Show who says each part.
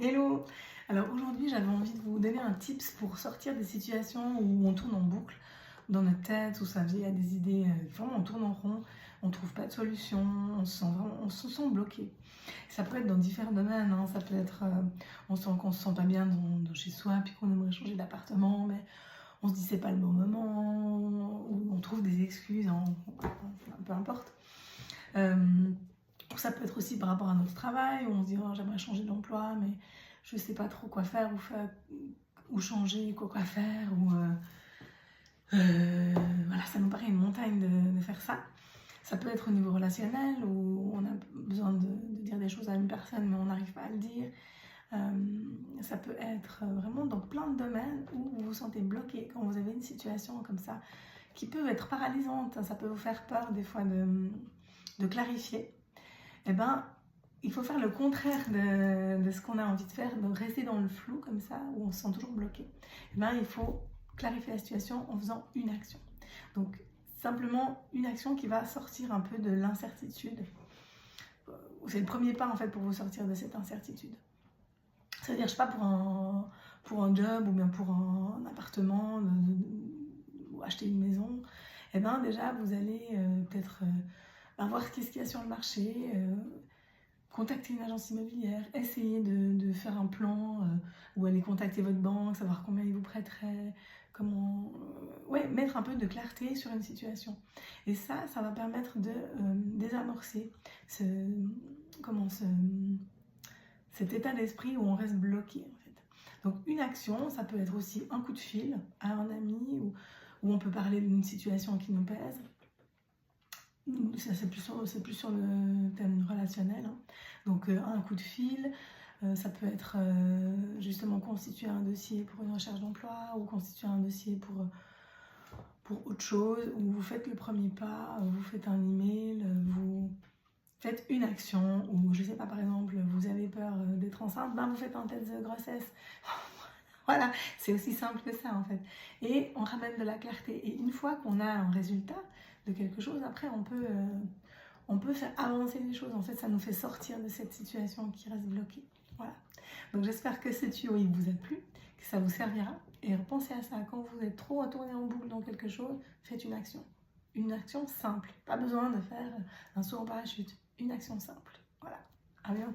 Speaker 1: Hello! Alors aujourd'hui, j'avais envie de vous donner un tips pour sortir des situations où on tourne en boucle dans notre tête, où ça vient à des idées, vraiment on tourne en rond, on ne trouve pas de solution, on se sent bloqué. Ça peut être dans différents domaines, hein. Ça peut être, on sent qu'on se sent pas bien dans chez soi, puis qu'on aimerait changer d'appartement, mais on se dit c'est pas le bon moment, ou on trouve des excuses, hein, peu importe. Ça peut être aussi par rapport à notre travail, où on se dit oh, j'aimerais changer d'emploi, mais je ne sais pas trop quoi faire, ou changer, quoi faire, voilà, ça nous paraît une montagne de faire ça. Ça peut être au niveau relationnel, où on a besoin de dire des choses à une personne, mais on n'arrive pas à le dire. Ça peut être vraiment dans plein de domaines où vous vous sentez bloqué quand vous avez une situation comme ça, qui peut être paralysante. Ça peut vous faire peur des fois de clarifier. Eh ben, il faut faire le contraire de ce qu'on a envie de faire, donc rester dans le flou comme ça, où on se sent toujours bloqué. Eh ben, il faut clarifier la situation en faisant une action. Donc, simplement une action qui va sortir un peu de l'incertitude. C'est le premier pas en fait pour vous sortir de cette incertitude. C'est-à-dire, je sais pas, pour un job ou bien pour un appartement ou acheter une maison, eh ben déjà vous allez peut-être voir ce qu'il y a sur le marché, contacter une agence immobilière, essayer de faire un plan ou aller contacter votre banque, savoir combien ils vous prêteraient, comment, mettre un peu de clarté sur une situation. Et ça va permettre de désamorcer cet état d'esprit où on reste bloqué en fait. Donc une action, ça peut être aussi un coup de fil à un ami où on peut parler d'une situation qui nous pèse. Ça, c'est plus sur le thème relationnel, hein. Donc un coup de fil, ça peut être justement constituer un dossier pour une recherche d'emploi ou constituer un dossier pour autre chose, où vous faites le premier pas, vous faites un email, vous faites une action, ou je sais pas, par exemple, vous avez peur d'être enceinte, ben vous faites un test de grossesse. Voilà, c'est aussi simple que ça en fait. Et on ramène de la clarté. Et une fois qu'on a un résultat de quelque chose, après on peut faire avancer les choses. En fait, ça nous fait sortir de cette situation qui reste bloquée. Voilà. Donc j'espère que ce tuyau il vous a plu, que ça vous servira. Et pensez à ça, quand vous êtes trop retourné en boucle dans quelque chose, faites une action. Une action simple. Pas besoin de faire un saut en parachute. Une action simple. Voilà. À bientôt.